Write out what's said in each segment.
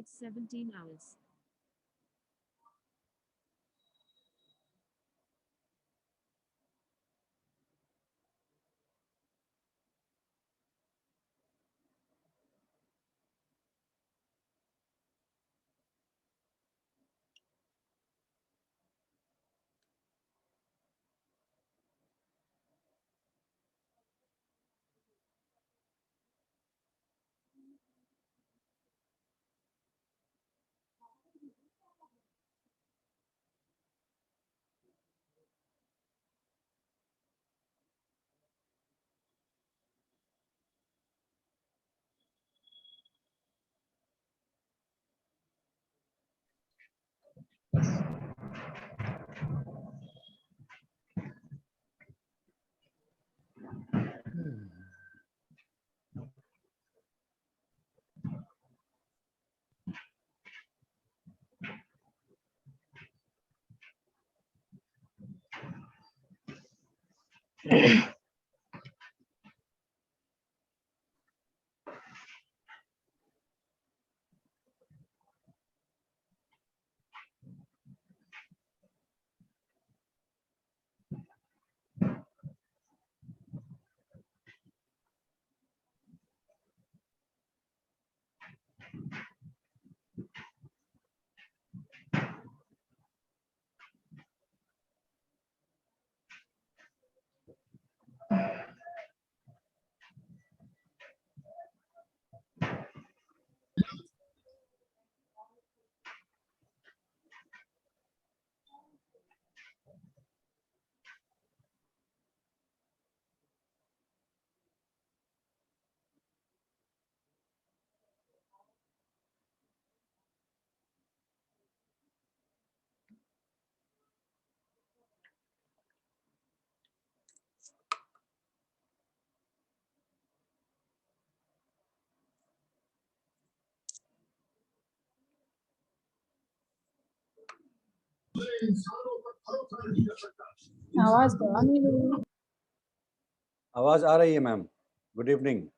It's 17 hours. आवाज तो आ नहीं रही। आवाज आ रही है ma'am. Good evening.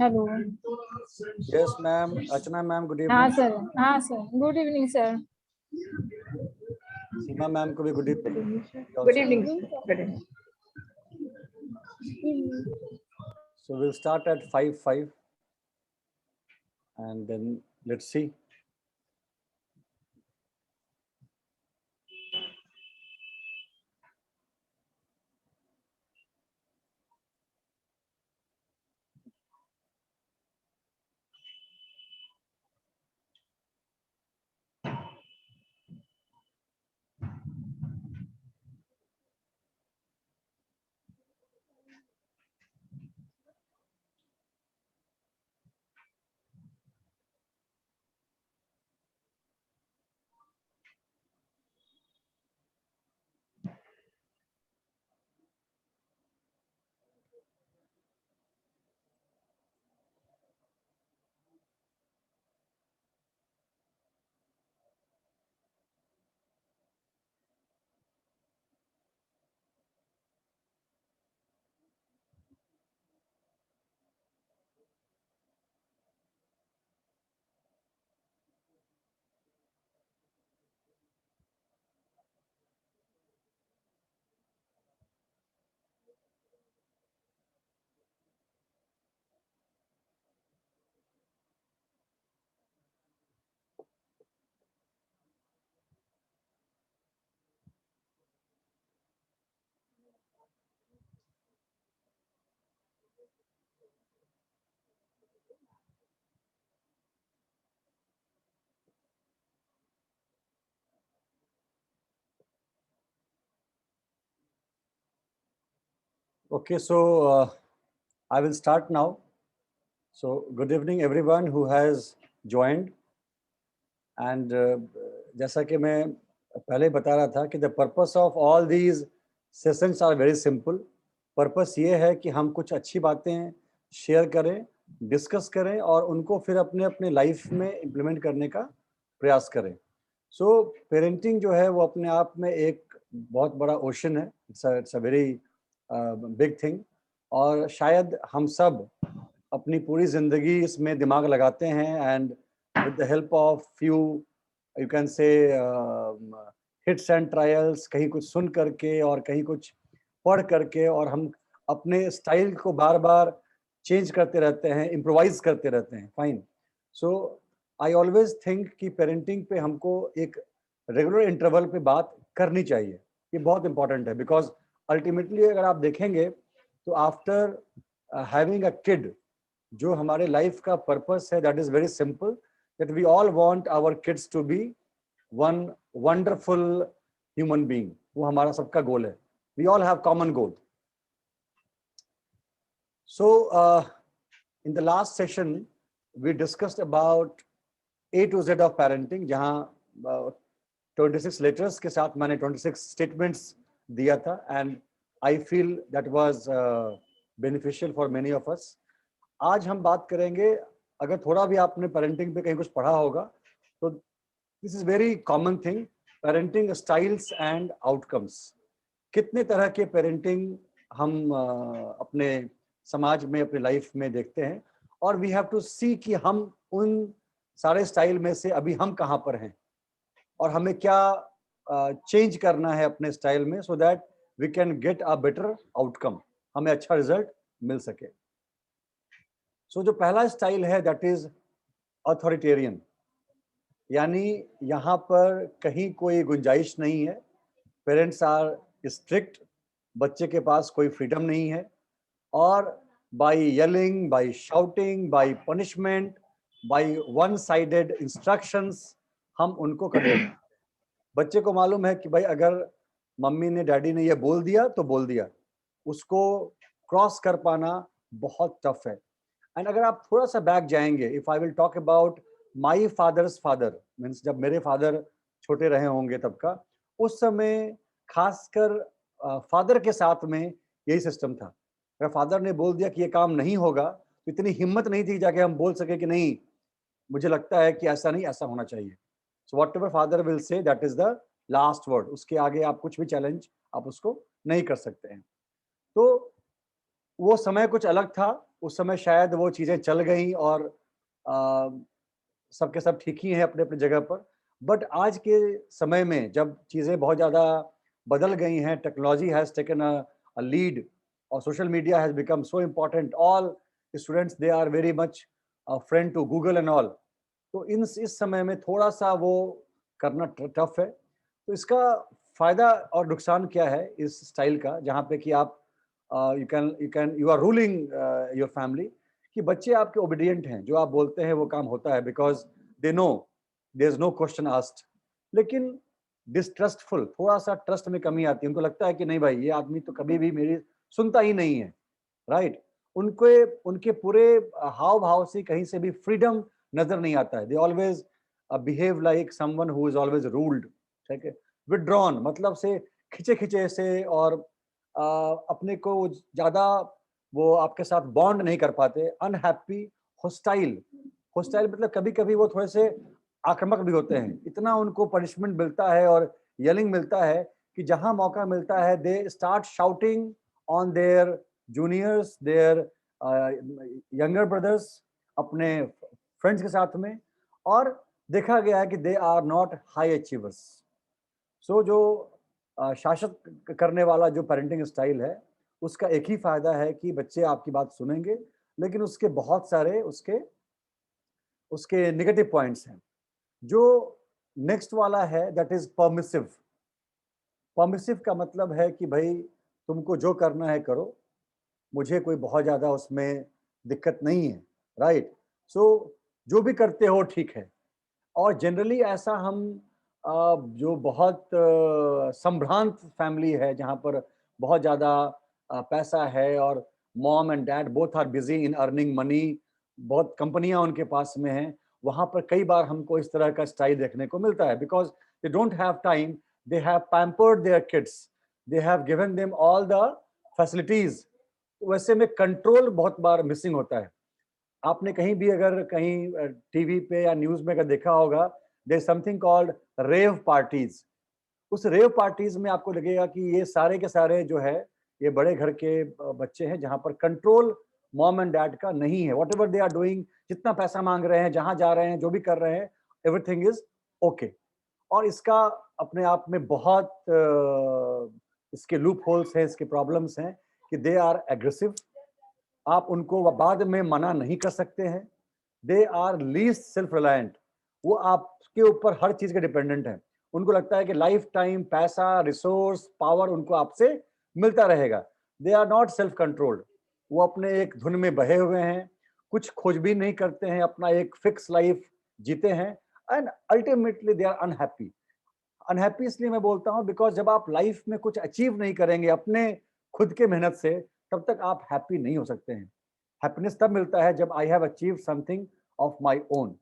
Hello. Yes ma'am. Archana ma'am good हाँ इवनिंग। सर, हाँ sir, good evening sir. Seema ma'am को भी good evening. Good evening. Good evening. So we'll start at 5:05 and then let's see. Okay, so I will start now. So good evening everyone who has joined and जैसा कि मैं पहले ही बता रहा था कि the purpose of all these sessions are very simple. Purpose ये है कि हम कुछ अच्छी बातें शेयर करें, डिस्कस करें और उनको फिर अपने अपने लाइफ में इम्प्लीमेंट करने का प्रयास करें। सो पेरेंटिंग जो है वो अपने आप में एक बहुत बड़ा ओशन है। It's a very big thing. और शायद हम सब अपनी पूरी ज़िंदगी इसमें दिमाग लगाते हैं and with the help of few you can से हिट्स एंड ट्रायल्स, कहीं कुछ सुन करके और कहीं कुछ पढ़ करके, और हम अपने स्टाइल को बार बार चेंज करते रहते हैं, इम्प्रोवाइज करते रहते हैं। Fine. So I always think कि पेरेंटिंग पे हमको एक रेगुलर इंटरवल पे बात करनी चाहिए। ये बहुत इंपॉर्टेंट है बिकॉज अल्टीमेटली अगर आप देखेंगे तो आफ्टर हैविंग अ किड, जो हमारे लाइफ का पर्पस है, that is very simple, that we all want our kids to be one wonderful human being. वो हमारा सबका गोल है। We all have common goal. So in the last session we discussed about A to Z of parenting, जहाँ 26 letters के साथ मैंने 26 statements दिया था, and I feel that was beneficial for many of us. आज हम बात करेंगे, अगर थोड़ा भी आपने पेरेंटिंग पे कहीं कुछ पढ़ा होगा तो this is very common thing, parenting styles and outcomes. कितने तरह के पेरेंटिंग हम अपने समाज में, अपनी लाइफ में देखते हैं, और वी हैव टू सी कि हम उन सारे स्टाइल में से अभी हम कहाँ पर हैं और हमें क्या चेंज करना है अपने स्टाइल में, so that we can get a better outcome, हमें अच्छा रिजल्ट मिल सके। सो जो पहला स्टाइल है दैट इज अथॉरिटेरियन, यानी यहाँ पर कहीं कोई गुंजाइश नहीं है। पेरेंट्स आर स्ट्रिक्ट, बच्चे के पास कोई फ्रीडम नहीं है, और by yelling, by shouting, by punishment, by one sided instructions हम उनको कंट्रोल। बच्चे को मालूम है कि भाई अगर मम्मी ने, डैडी ने ये बोल दिया तो बोल दिया, उसको क्रॉस कर पाना बहुत टफ है। एंड अगर आप थोड़ा सा बैक जाएंगे, if I will talk about my father's father, means जब मेरे फादर छोटे रहे होंगे तब का, उस समय खासकर फादर के साथ में यही सिस्टम था। अगर फादर ने बोल दिया कि ये काम नहीं होगा तो इतनी हिम्मत नहीं थी जाके हम बोल सके कि नहीं, मुझे लगता है कि ऐसा नहीं, ऐसा होना चाहिए। So what ever father will say that is the last word, उसके आगे आप कुछ भी चैलेंज आप उसको नहीं कर सकते हैं। तो वो समय कुछ अलग था, उस समय शायद वो चीज़ें चल गई और सबके सब ठीक ही हैं अपने अपने जगह पर। बट आज के समय में जब चीज़ें बहुत ज़्यादा बदल गई हैं, technology has taken a lead और social media has become so important, all students they are very much friend to Google and all. तो इस समय में थोड़ा सा वो करना टफ है। तो इसका फायदा और नुकसान क्या है इस स्टाइल का, जहाँ पे कि आप you are ruling your family, कि बच्चे आपके ओबीडिएंट हैं, जो आप बोलते हैं वो काम होता है, because they know there is no question asked. लेकिन डिस्ट्रस्टफुल, थोड़ा सा ट्रस्ट में कमी आती है, उनको लगता है कि नहीं भाई, ये आदमी तो कभी भी मेरी सुनता ही नहीं है, राइट। उनके उनके पूरे हाव भाव से कहीं से भी फ्रीडम नजर नहीं आता है। They always behave like someone who is always ruled, ठीक है। विड्रॉन मतलब से खिंचे खिंचे से, और अपने को ज्यादा वो आपके साथ बॉन्ड नहीं कर पाते। अनहैप्पी, होस्टाइल, होस्टाइल मतलब कभी कभी वो थोड़े से आक्रामक भी होते हैं। इतना उनको पनिशमेंट मिलता है और येलिंग मिलता है कि जहां मौका मिलता है they start shouting on their juniors, their younger brothers, अपने फ्रेंड्स के साथ में। और देखा गया है कि they are not high achievers. So जो शासक करने वाला जो पेरेंटिंग स्टाइल है, उसका एक ही फायदा है कि बच्चे आपकी बात सुनेंगे, लेकिन उसके बहुत सारे उसके उसके नेगेटिव पॉइंट्स हैं। जो नेक्स्ट वाला है दैट इज परमिसिव। परमिसिव का मतलब है कि भाई तुमको जो करना है करो, मुझे कोई बहुत ज़्यादा उसमें दिक्कत नहीं है, राइट। सो जो भी करते हो ठीक है। और जनरली ऐसा हम जो बहुत संभ्रांत फैमिली है, जहाँ पर बहुत ज़्यादा पैसा है और mom and dad both are busy in earning money, बहुत कंपनियां उनके पास में हैं, वहाँ पर कई बार हमको इस तरह का स्टाइल देखने को मिलता है। Because they don't have time, they have pampered their kids, they have given them all the facilities. वैसे में कंट्रोल बहुत बार मिसिंग होता है। आपने कहीं भी अगर कहीं टीवी पे या न्यूज़ में अगर देखा होगा, there is something called rave parties. उस रेव पार्टीज में आपको लगेगा कि ये सारे के सारे जो है ये बड़े घर के बच्चे हैं जहां पर कंट्रोल मॉम एंड डैड का नहीं है। Whatever they are doing, जितना पैसा मांग रहे हैं, जहां जा रहे हैं, जो भी कर रहे हैं, एवरीथिंग इज ओके। और इसका अपने आप में बहुत इसके लूप होल्स हैं, इसके प्रॉब्लम्स हैं कि दे आर एग्रेसिव। आप उनको बाद में मना नहीं कर सकते हैं। They are least self reliant, वो आपके ऊपर हर चीज के डिपेंडेंट हैं। उनको लगता है कि लाइफ टाइम पैसा, रिसोर्स, पावर उनको आपसे मिलता रहेगा। They are not self controlled, वो अपने एक धुन में बहे हुए हैं, कुछ खोजबीन नहीं करते हैं, अपना एक फिक्स लाइफ जीते हैं and ultimately they are unhappy. Unhappy इसलिए मैं बोलता हूं बिकॉज जब आप लाइफ में कुछ अचीव नहीं करेंगे अपने खुद के मेहनत से, तब तक आप हैप्पी नहीं हो सकते हैं। हैप्पीनेस तब मिलता है जब I have achieve something of my own.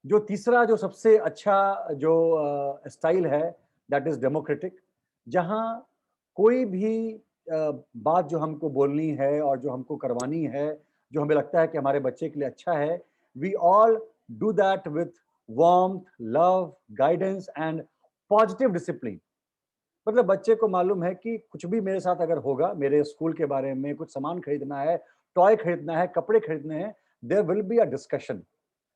जो तीसरा जो सबसे अच्छा जो स्टाइल है दैट इज डेमोक्रेटिक, जहां कोई भी बात जो हमको बोलनी है और जो हमको करवानी है, जो हमें लगता है कि हमारे बच्चे के लिए अच्छा है, we all do that with warmth, love, guidance and positive discipline. मतलब बच्चे को मालूम है कि कुछ भी मेरे साथ अगर होगा, मेरे स्कूल के बारे में कुछ सामान खरीदना है, टॉय खरीदना है, कपड़े खरीदने हैं, there will be a discussion,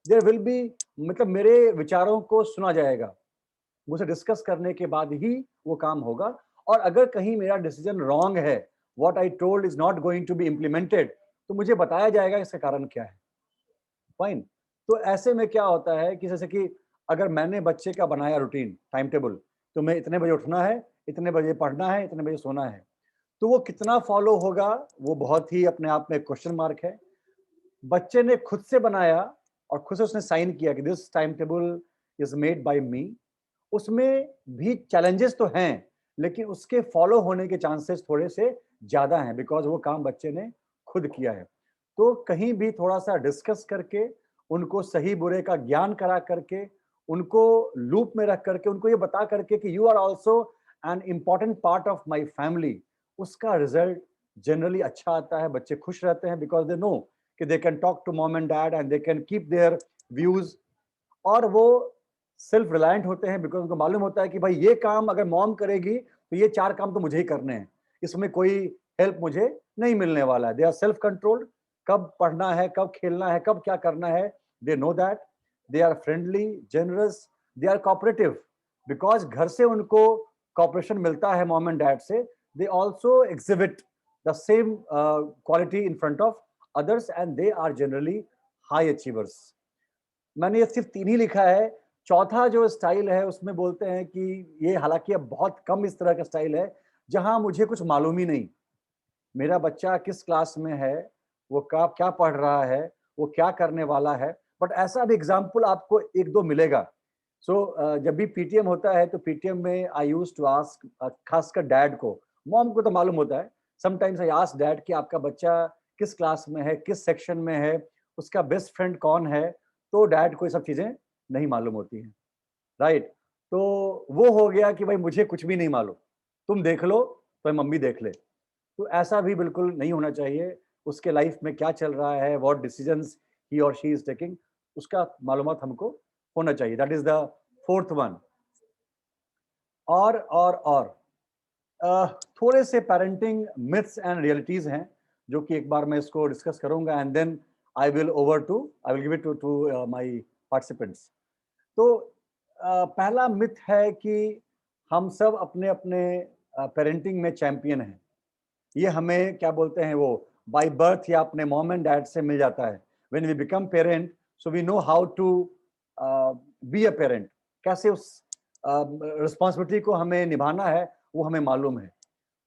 there will be, मतलब मेरे विचारों को सुना जाएगा, मुझे डिस्कस करने के बाद ही वो काम होगा। और अगर कहीं मेरा डिसीजन रॉन्ग है, what I told is not going to be implemented, तो मुझे बताया जाएगा इसका कारण क्या है। फाइन। तो ऐसे में क्या होता है कि जैसे कि अगर मैंने बच्चे का बनाया रूटीन, टाइम टेबल, तो मैं इतने बजे उठना है, इतने बजे पढ़ना है, इतने बजे सोना है, तो वो कितना फॉलो होगा वो बहुत ही अपने आप में क्वेश्चन मार्क है। बच्चे ने खुद से बनाया और खुद से उसने साइन किया कि this time table is made by me, उसमें भी चैलेंजेस तो हैं, लेकिन उसके फॉलो होने के चांसेस थोड़े से ज्यादा हैं बिकॉज वो काम बच्चे ने खुद किया है। तो कहीं भी थोड़ा सा डिस्कस करके, उनको सही बुरे का ज्ञान करा करके, उनको लूप में रख करके, उनको ये बता करके कि you are also an important part of my family, उसका रिजल्ट जनरली अच्छा आता है। बच्चे खुश रहते हैं बिकॉज दे नो कि they can talk to mom and dad and they can keep their views. और वो सेल्फ रिलायंट होते हैं बिकॉज उनको मालूम होता है कि भाई ये काम अगर मॉम करेगी तो ये 4 काम तो मुझे ही करने हैं, इसमें कोई हेल्प मुझे नहीं मिलने वाला है। दे आर सेल्फ कंट्रोल्ड, कब पढ़ना है, कब खेलना है, कब क्या करना है, they know that. They are friendly, generous, they are cooperative because घर से उनको कॉपरेशन मिलता है मॉम एंड डैड से। They also exhibit the same quality in front of others and they are generally high achievers। मैंने ये सिर्फ 3 ही लिखा है। चौथा जो स्टाइल है उसमें बोलते हैं कि ये, हालांकि अब बहुत कम इस तरह का स्टाइल है, जहां मुझे कुछ मालूम ही नहीं, मेरा बच्चा किस क्लास में है, वो क्या पढ़ रहा है, वो क्या करने वाला है। बट ऐसा भी एग्जाम्पल आपको 1-2 मिलेगा। जब भी पीटीएम होता है तो पीटीएम में आई यूज टू आस्क, खासकर डैड को, मॉम को तो मालूम होता है, समटाइम्स आई आस्क डैड कि आपका बच्चा किस क्लास में है, किस सेक्शन में है, उसका बेस्ट फ्रेंड कौन है। तो डैड को ये सब चीजें नहीं मालूम होती हैं, राइट। तो वो हो गया कि भाई मुझे कुछ भी नहीं मालूम, तुम देख लो तो मम्मी देख ले। तो ऐसा भी बिल्कुल नहीं होना चाहिए। उसके लाइफ में क्या चल रहा है, व्हाट डिसीजंस ही और शी इज टेकिंग, उसका मालूमात हमको होना चाहिए। That is the 4th one. और थोड़े से पेरेंटिंग मिथ्स एंड रियलिटीज हैं जो कि एक बार मैं इसको डिस्कस करूंगा and then I will give it to my participants. तो पहला मिथ है कि हम सब अपने अपने पेरेंटिंग में चैंपियन हैं। ये हमें क्या बोलते हैं, वो बाय बर्थ या अपने मॉम एंड डैड से मिल जाता है। When we become parent, so we know how to be a parent, कैसे उस रिस्पॉन्सिबिलिटी को हमें निभाना है वो हमें मालूम है।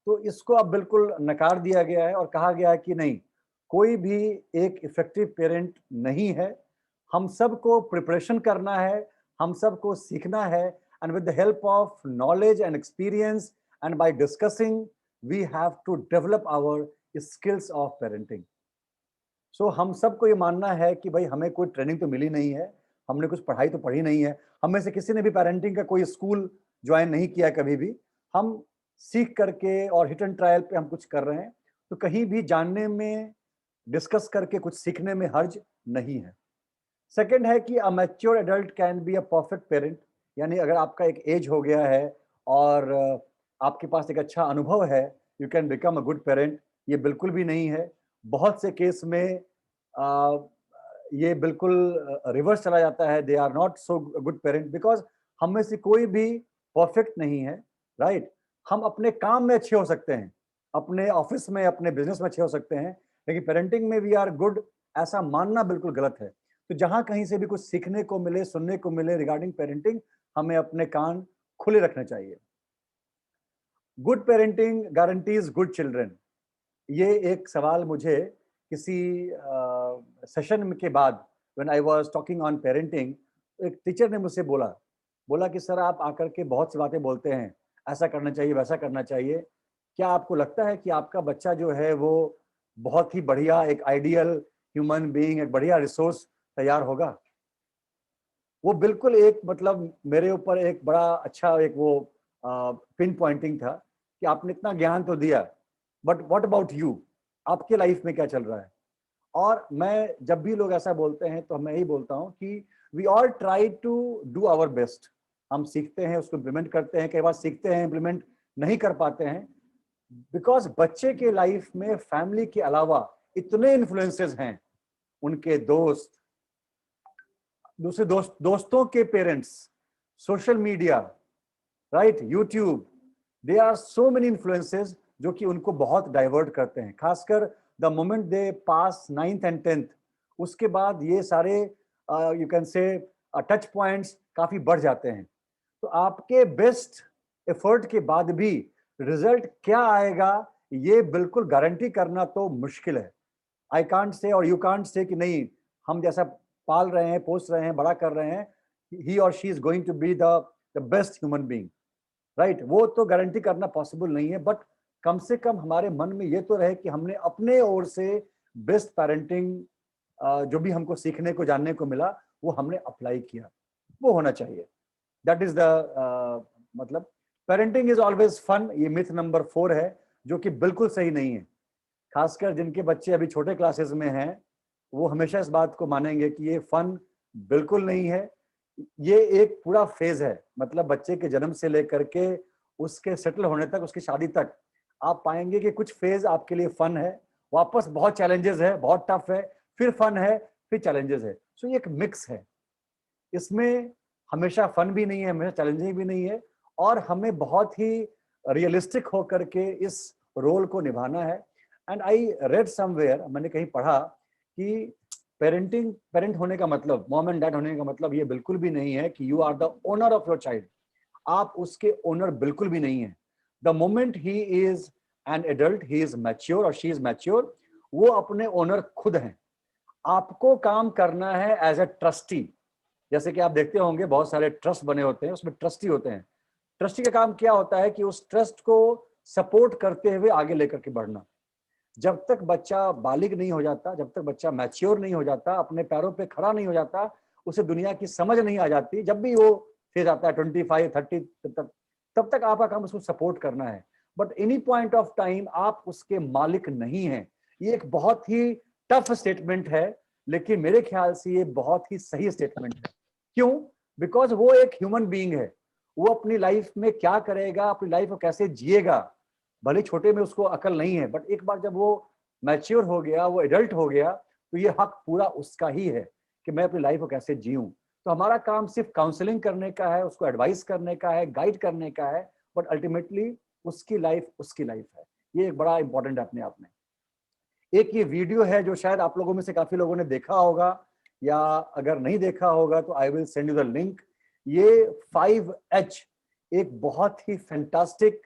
तो इसको अब बिल्कुल नकार दिया गया है और कहा गया है कि नहीं, कोई भी एक इफेक्टिव पेरेंट नहीं है। हम सबको प्रिपरेशन करना है, हम सबको सीखना है, and with the help of knowledge and experience and by discussing we have to develop our skills of parenting. So हम सबको ये मानना है कि भाई हमें कोई ट्रेनिंग तो मिली नहीं है, हमने कुछ पढ़ाई तो पढ़ी नहीं है, हम में से किसी ने भी पेरेंटिंग का कोई स्कूल ज्वाइन नहीं किया कभी भी, हम सीख करके और हिट एंड ट्रायल पे हम कुछ कर रहे हैं, तो कहीं भी जानने में, डिस्कस करके कुछ सीखने में हर्ज नहीं है। सेकंड है कि a mature adult can be a perfect parent, यानी अगर आपका एक एज हो गया है और आपके पास एक अच्छा अनुभव है, you can become a good parent, ये बिल्कुल भी नहीं है। बहुत से केस में ये बिल्कुल रिवर्स चला जाता है, they are not so good parent, because हम में से कोई भी परफेक्ट नहीं है, राइट? हम अपने काम में अच्छे हो सकते हैं, अपने ऑफिस में, अपने बिजनेस में अच्छे हो सकते हैं, लेकिन पेरेंटिंग में वी आर गुड, ऐसा मानना बिल्कुल गलत है। तो जहां कहीं से भी कुछ सीखने को मिले, सुनने को मिले रिगार्डिंग पेरेंटिंग, हमें अपने कान खुले रखने चाहिए। Good parenting guarantees good children, ये एक सवाल मुझे किसी सेशन के बाद when I was talking on parenting, एक टीचर ने मुझसे बोला बोला कि सर आप आकर के बहुत सी बातें बोलते हैं, ऐसा करना चाहिए, वैसा करना चाहिए, क्या आपको लगता है कि आपका बच्चा जो है वो बहुत ही बढ़िया एक आइडियल ह्यूमन बीइंग, एक बढ़िया रिसोर्स तैयार होगा? वो बिल्कुल एक मतलब मेरे ऊपर एक बड़ा अच्छा एक वो पिन पॉइंटिंग था कि आपने इतना ज्ञान तो दिया, बट व्हाट अबाउट यू, आपके लाइफ में क्या चल रहा है? और मैं जब भी लोग ऐसा बोलते हैं तो मैं यही बोलता हूँ कि we all try to do our best, हम सीखते हैं, उसको इम्प्लीमेंट करते हैं, कई बार सीखते हैं, इम्प्लीमेंट नहीं कर पाते हैं, बिकॉज बच्चे के लाइफ में फैमिली के अलावा इतने इन्फ्लुएंसेस हैं, उनके दोस्त, दूसरे दोस्तों के parents, social media, right, YouTube, they are so many influences जो कि उनको बहुत डाइवर्ट करते हैं, खासकर the moment they pass 9th and 10th, उसके बाद ये सारे you can say touch points काफी बढ़ जाते हैं। तो आपके बेस्ट एफर्ट के बाद भी रिजल्ट क्या आएगा, ये बिल्कुल गारंटी करना तो मुश्किल है। आई कांट से और यू कांट से कि नहीं, हम जैसा पाल रहे हैं, पोस रहे हैं, बड़ा कर रहे हैं, ही और she is going to be the best human being, right? वो तो गारंटी करना पॉसिबल नहीं है, बट कम से कम हमारे मन में ये तो रहे कि हमने अपने ओर से बेस्ट पेरेंटिंग, जो भी हमको सीखने को, जानने को मिला, वो हमने अप्लाई किया, वो होना चाहिए। दैट इज द मतलब पेरेंटिंग इज ऑलवेज फन, ये मिथ नंबर 4 है, जो कि बिल्कुल सही नहीं है। खासकर जिनके बच्चे अभी छोटे क्लासेस में हैं, वो हमेशा इस बात को मानेंगे कि ये फन बिल्कुल नहीं है, ये एक पूरा फेज है, मतलब बच्चे के जन्म से लेकर के उसके सेटल होने तक, उसकी शादी तक, आप पाएंगे कि कुछ फेज आपके लिए फन है, वापस बहुत चैलेंजेस है, बहुत टफ है, फिर फन है, फिर चैलेंजेस है। सो ये एक मिक्स है, इसमें हमेशा फन भी नहीं है, हमेशा चैलेंजिंग भी नहीं है, और हमें बहुत ही रियलिस्टिक होकर के इस रोल को निभाना है। एंड आई रेड समवेयर, मैंने कहीं पढ़ा कि पेरेंट होने का मतलब, मॉम एंड डैड होने का मतलब ये बिल्कुल भी नहीं है कि you are the owner of your child, आप उसके ओनर बिल्कुल भी नहीं है। The moment he is an adult, he is mature और शी इज मैच्योर, वो अपने ओनर खुद हैं। आपको काम करना है एज ए ट्रस्टी, जैसे कि आप देखते होंगे बहुत सारे ट्रस्ट बने होते हैं, उसमें ट्रस्टी होते हैं। ट्रस्टी का काम क्या होता है कि उस ट्रस्ट को सपोर्ट करते हुए आगे लेकर के बढ़ना। जब तक बच्चा बालिग नहीं हो जाता, जब तक बच्चा मैच्योर नहीं हो जाता, अपने पैरों पे खड़ा नहीं हो जाता, उसे दुनिया की समझ नहीं आ जाती, जब भी वो फेज आता है 25, 30, तब तक आपका काम उसको सपोर्ट करना है। But any point of time आप उसके मालिक नहीं हैं। ये एक बहुत ही टफ स्टेटमेंट है, लेकिन मेरे ख्याल से ये बहुत ही सही स्टेटमेंट है। क्यों? बिकॉज वो एक ह्यूमन बीइंग है, वो अपनी लाइफ में क्या करेगा, अपनी लाइफ को कैसे जिएगा, भले छोटे में उसको अकल नहीं है, बट एक बार जब वो मैच्योर हो गया, वो एडल्ट हो गया, तो ये हक पूरा उसका ही है कि मैं अपनी लाइफ को कैसे जीऊं। तो हमारा काम सिर्फ काउंसलिंग करने का है, उसको एडवाइस करने का है, गाइड करने का है, बट अल्टीमेटली उसकी लाइफ है। ये एक बड़ा इंपॉर्टेंट है अपने आप में। एक ये वीडियो है जो शायद आप लोगों में से काफी लोगों ने देखा होगा, या अगर नहीं देखा होगा तो I will send you the link. ये 5H एक बहुत ही फैंटास्टिक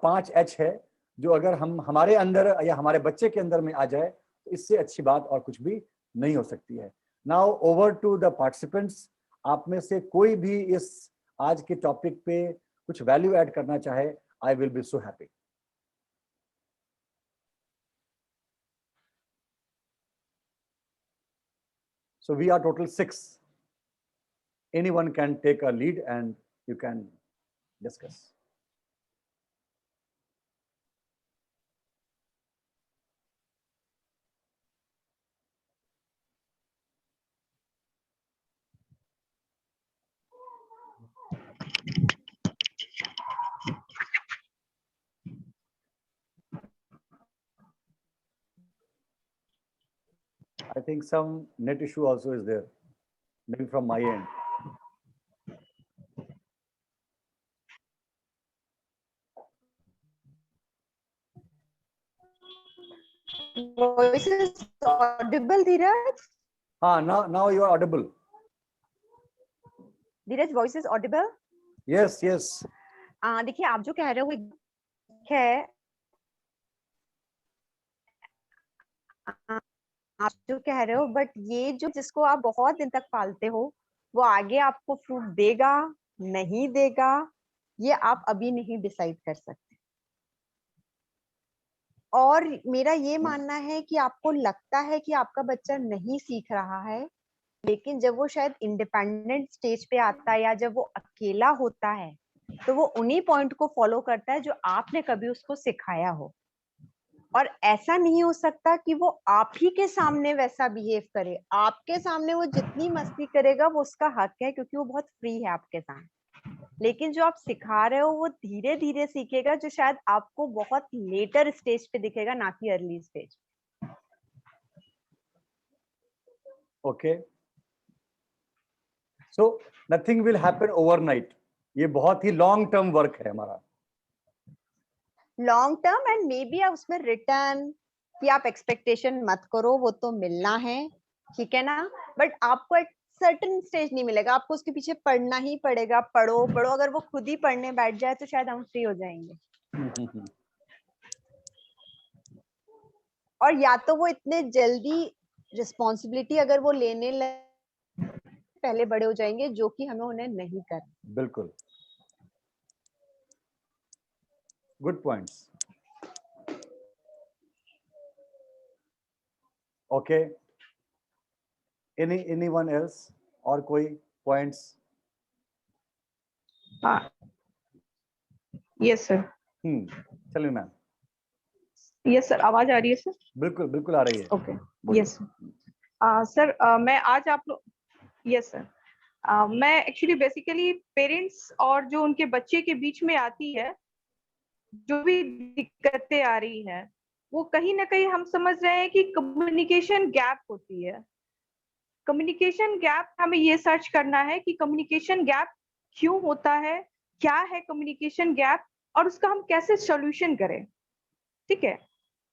5H है, जो अगर हम हमारे अंदर या हमारे बच्चे के अंदर में आ जाए तो इससे अच्छी बात और कुछ भी नहीं हो सकती है। Now over to the participants, आप में से कोई भी इस आज के टॉपिक पे कुछ वैल्यू ऐड करना चाहे, I will be so happy. So we are total 6. anyone can take a lead and you can discuss. I think some net issue also is there, maybe from my end. Voice is audible, Dheeraj? Now you are audible. Dheeraj, voice is audible? Yes, yes. देखिए आप जो कह रहे हो वो है, आप जो कह रहे हो, बट ये जो जिसको आप बहुत दिन तक पालते हो वो आगे आपको फ्रूट देगा नहीं देगा, ये आप अभी नहीं डिसाइड कर सकते। और मेरा ये मानना है कि आपको लगता है कि आपका बच्चा नहीं सीख रहा है, लेकिन जब वो शायद इंडिपेंडेंट स्टेज पे आता है या जब वो अकेला होता है तो वो उन्हीं पॉइंट को फॉलो करता है जो आपने कभी उसको सिखाया हो। और ऐसा नहीं हो सकता कि वो आप ही के सामने वैसा बिहेव करे। आपके सामने वो जितनी मस्ती करेगा वो उसका हक है, क्योंकि वो बहुत फ्री है आपके सामने। लेकिन जो आप सिखा रहे हो वो धीरे धीरे सीखेगा, जो शायद आपको बहुत लेटर स्टेज पे दिखेगा, ना कि early stage. Okay. So nothing will happen overnight. ये बहुत ही लॉन्ग टर्म वर्क है हमारा। Long term and may be उसमें रिटर्न कि आप एक्सपेक्टेशन मत करो, वो तो मिलना है, ठीक है ना, बट आपको एक सर्टेन स्टेज नहीं मिलेगा, आपको उसके पीछे पढ़ना ही पड़ेगा। पढ़ो पढ़ो, अगर वो खुद ही पढ़ने बैठ जाए तो शायद हम फ्री हो जाएंगे। और या तो वो इतने जल्दी रिस्पॉन्सिबिलिटी अगर वो लेने लगे पहले बड़े हो जाएंगे, जो कि हमें उन्हें नहीं करना। बिल्कुल, good points. Okay, anyone else? और कोई पॉइंट्स? Yes sir. चलिए मैम। यस सर, आवाज आ रही है सर? बिल्कुल बिल्कुल आ रही है। Okay, yes sir. मैं आज आप लोग, यस सर, मैं एक्चुअली बेसिकली पेरेंट्स और जो उनके बच्चे के बीच में आती है जो भी दिक्कतें आ रही हैं, वो कहीं ना कहीं हम समझ रहे हैं कि कम्युनिकेशन गैप होती है। कम्युनिकेशन गैप हमें ये सर्च करना है कि कम्युनिकेशन गैप क्यों होता है, क्या है कम्युनिकेशन गैप, और उसका हम कैसे सॉल्यूशन करें। ठीक है,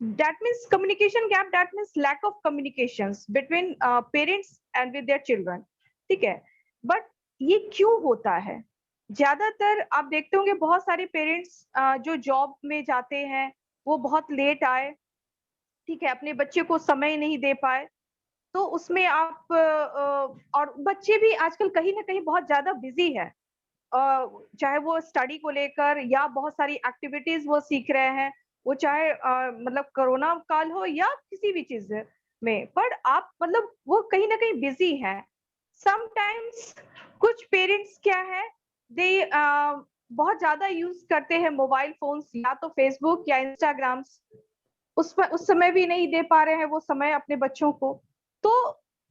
that means communication gap, that means lack of communications between parents and with their children। ठीक है, बट ये क्यों होता है? ज्यादातर आप देखते होंगे बहुत सारे पेरेंट्स जो जॉब में जाते हैं वो बहुत लेट आए, ठीक है, अपने बच्चे को समय नहीं दे पाए, तो उसमें आप और बच्चे भी आजकल कहीं ना कहीं बहुत ज्यादा बिजी है, चाहे वो स्टडी को लेकर या बहुत सारी एक्टिविटीज वो सीख रहे हैं, वो चाहे मतलब कोरोना काल हो या किसी भी चीज में, पर आप मतलब वो कहीं ना कहीं बिजी हैं। समटाइम्स कुछ पेरेंट्स क्या है, दे बहुत ज्यादा यूज करते हैं मोबाइल फोन्स, या तो फेसबुक या इंस्टाग्राम, उस समय भी नहीं दे पा रहे हैं वो समय अपने बच्चों को। तो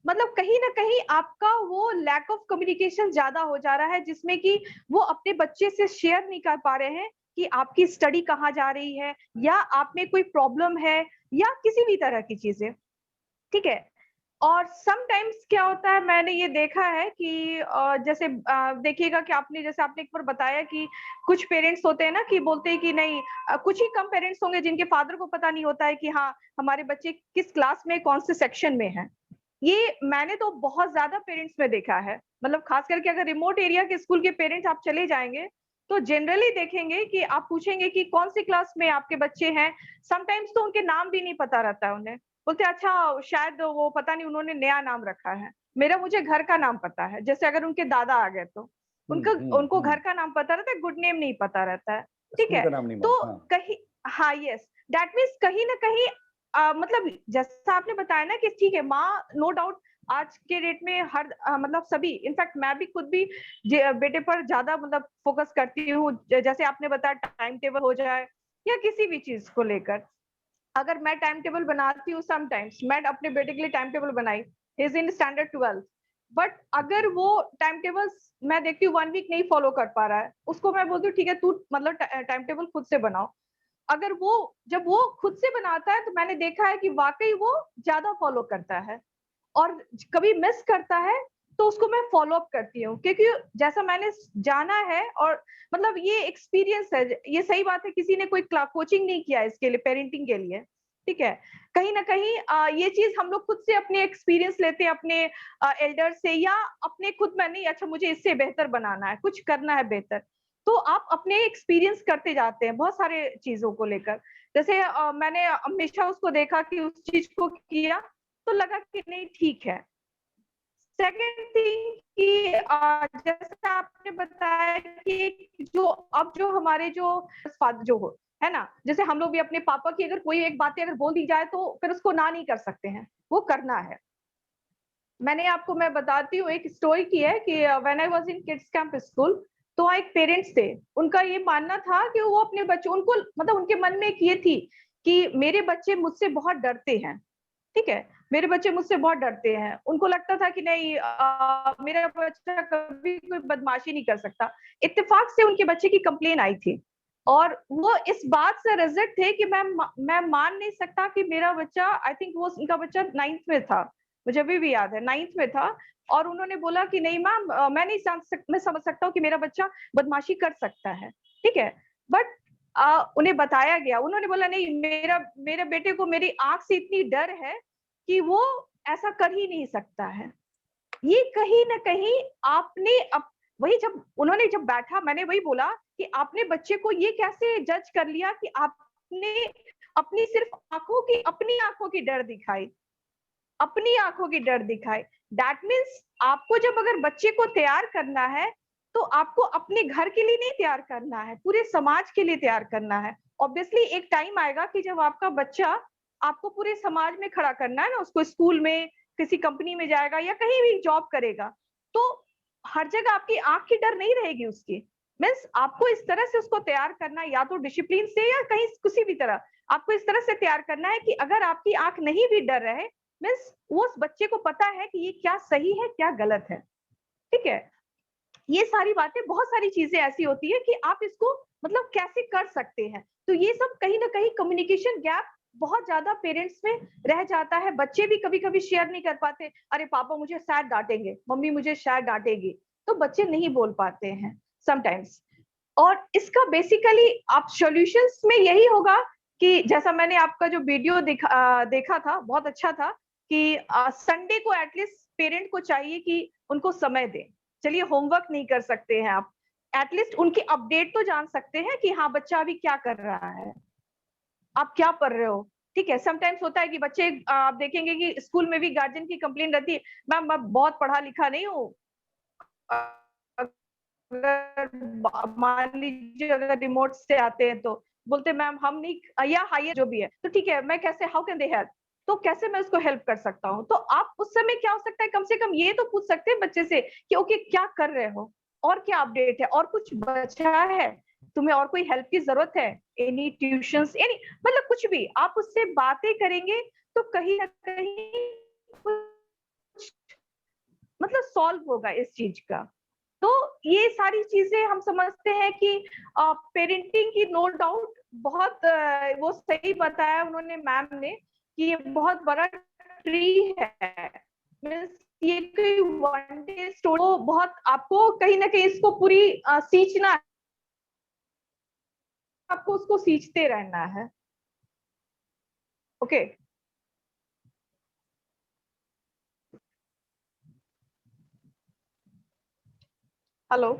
मतलब कहीं ना कहीं आपका वो लैक ऑफ कम्युनिकेशन ज्यादा हो जा रहा है, जिसमें कि वो अपने बच्चे से शेयर नहीं कर पा रहे हैं कि आपकी स्टडी कहाँ जा रही है, या आप में कोई प्रॉब्लम है, या किसी भी तरह की चीजें। ठीक है, और समटाइम्स क्या होता है, मैंने ये देखा है कि जैसे देखिएगा कि आपने जैसे आपने एक बार बताया कि कुछ पेरेंट्स होते हैं ना कि बोलते हैं कि नहीं, कुछ ही कम पेरेंट्स होंगे जिनके फादर को पता नहीं होता है कि हाँ हमारे बच्चे किस क्लास में कौन से सेक्शन में है। ये मैंने तो बहुत ज्यादा पेरेंट्स में देखा है, मतलब खास करके अगर रिमोट एरिया के स्कूल के पेरेंट्स आप चले जाएंगे तो जनरली देखेंगे कि आप पूछेंगे कि कौन सी क्लास में आपके बच्चे हैं, समटाइम्स तो उनके नाम भी नहीं पता रहता है उन्हें, बोलते अच्छा शायद वो पता नहीं उन्होंने नया नाम रखा है। मेरा मुझे घर का नाम पता है, जैसे अगर उनके दादा आ गए तो उनको घर का नाम पता रहता है, गुड नेम नहीं पता रहता है। ठीक है, तो कहीं, हाँ यस, दैट मीन्स कहीं ना कहीं मतलब जैसा आपने बताया ना कि ठीक है, माँ नो डाउट आज के डेट में हर मतलब सभी, इनफैक्ट मैं भी खुद भी बेटे पर ज्यादा मतलब फोकस करती हूँ। जैसे आपने बताया टाइम टेबल हो जाए या किसी भी चीज को लेकर, अगर मैं टाइम टेबल बनाती हूँ, समटाइम्स मैं अपने बेटे के लिए टाइम टेबल बनाई, इज इन स्टैंडर्ड 12, बट अगर वो टाइम टेबल मैं देखती हूँ 1 वीक नहीं फॉलो कर पा रहा है, उसको मैं बोलती हूँ ठीक है तू मतलब टाइम टेबल खुद से बनाओ। अगर वो जब वो खुद से बनाता है तो मैंने देखा है कि वाकई वो ज्यादा फॉलो करता है, और कभी मिस करता है तो उसको मैं फॉलो अप करती हूँ, क्योंकि जैसा मैंने जाना है और मतलब ये एक्सपीरियंस है, ये सही बात है, किसी ने कोई कोचिंग नहीं किया इसके लिए, पेरेंटिंग के लिए, ठीक है। कहीं ना कहीं ये चीज हम लोग खुद से अपने एक्सपीरियंस लेते हैं, अपने एल्डर से, या अपने खुद में नहीं, अच्छा मुझे इससे बेहतर बनाना है, कुछ करना है बेहतर, तो आप अपने एक्सपीरियंस करते जाते हैं बहुत सारे चीजों को लेकर। जैसे मैंने हमेशा उसको देखा कि उस चीज को किया तो लगा कि नहीं ठीक है। सेकेंड थिंग कि जैसे आपने बताया कि जो अब जो हमारे जो फादर जो हो है ना, जैसे हम लोग भी अपने पापा की अगर कोई एक बातें अगर बोल दी जाए तो फिर उसको ना नहीं कर सकते हैं, वो करना है। मैंने आपको मैं बताती हूँ एक स्टोरी की है कि when I was in kids camp school, तो वहाँ एक पेरेंट्स थे, उनका ये मानना था कि वो अपने बच्चों, उनको मतलब उनके मन में एक ये थी कि मेरे बच्चे मुझसे बहुत डरते हैं, ठीक है, मेरे बच्चे मुझसे बहुत डरते हैं, उनको लगता था कि नहीं मेरा बच्चा कभी कोई बदमाशी नहीं कर सकता। इत्तेफाक से उनके बच्चे की कंप्लेन आई थी, और वो इस बात से रिजल्ट थे कि मैं मान नहीं सकता कि मेरा बच्चा, आई थिंक वो उनका बच्चा 9th में था, मुझे अभी भी याद है 9th में था, और उन्होंने बोला कि नहीं मैम मैं नहीं मैं समझ सकता हूँ कि मेरा बच्चा बदमाशी कर सकता है, ठीक है, बट उन्हें बताया गया, उन्होंने बोला नहीं मेरा मेरे बेटे को मेरी आंख से इतनी डर है कि वो ऐसा कर ही नहीं सकता है। ये कहीं ना कहीं आपने वही जब उन्होंने जब बैठा, मैंने वही बोला कि आपने बच्चे को ये कैसे जज कर लिया कि आपने अपनी सिर्फ अपनी आंखों की डर दिखाई, अपनी आंखों की डर दिखाए। दैट मीन्स आपको जब अगर बच्चे को तैयार करना है तो आपको अपने घर के लिए नहीं तैयार करना है, पूरे समाज के लिए तैयार करना है। ऑब्वियसली एक टाइम आएगा कि जब आपका बच्चा आपको पूरे समाज में खड़ा करना है ना, उसको स्कूल में किसी कंपनी में जाएगा या कहीं भी जॉब करेगा, तो हर जगह आपकी आंख की डर नहीं रहेगी उसकी। मीन्स आपको इस तरह से उसको तैयार करना है, या तो डिसिप्लिन से या कहीं किसी भी तरह आपको इस तरह से तैयार करना है कि अगर आपकी आंख नहीं भी डर रहे, मीन्स वो उस बच्चे को पता है कि ये क्या सही है क्या गलत है, ठीक है। ये सारी बातें, बहुत सारी चीजें ऐसी होती है कि आप इसको मतलब कैसे कर सकते हैं, तो ये सब कहीं ना कहीं कम्युनिकेशन गैप बहुत ज्यादा पेरेंट्स में रह जाता है। बच्चे भी कभी कभी शेयर नहीं कर पाते, अरे पापा मुझे शायद डांटेंगे, मम्मी मुझे शायद डांटेगी, तो बच्चे नहीं बोल पाते हैं समटाइम्स। और इसका बेसिकली आप सॉल्यूशंस में यही होगा कि जैसा मैंने आपका जो वीडियो देखा था, बहुत अच्छा था कि संडे को एटलीस्ट पेरेंट को चाहिए कि उनको समय दें। चलिए होमवर्क नहीं कर सकते हैं आप, एटलीस्ट उनकी अपडेट तो जान सकते हैं कि हाँ बच्चा अभी क्या कर रहा है, आप क्या पढ़ रहे हो, ठीक है। समटाइम्स होता है कि बच्चे आप देखेंगे कि स्कूल में भी गार्जियन की कंप्लेन रहती है, मैम मैं बहुत पढ़ा लिखा नहीं हूँ, अगर मान लीजिए अगर रिमोट से आते हैं तो बोलते मैम हम नहीं, या हायर जो भी है तो ठीक है, मैं कैसे, हाउ कैन दे हेल्प, तो कैसे मैं उसको हेल्प कर सकता हूँ। तो आप उस समय क्या हो सकता है, कम से कम ये तो पूछ सकते हैं बच्चे से कि ओके क्या कर रहे हो, और क्या अपडेट है, और कुछ बचा है, तुम्हें और कोई हेल्प की जरूरत है, एनी ट्यूशंस, एनी मतलब कुछ भी आप उससे बातें करेंगे तो कहीं ना कहीं कुछ मतलब सॉल्व होगा इस चीज का। तो ये सारी चीजें हम समझते हैं कि पेरेंटिंग की नो डाउट बहुत वो सही बताया उन्होंने मैम ने कि ये बहुत बड़ा ट्री है, मीन्स ये कोई वन डे स्टोरी, बहुत आपको कहीं ना कहीं इसको पूरी सींचना है, आपको उसको सींचते रहना है। Okay hello.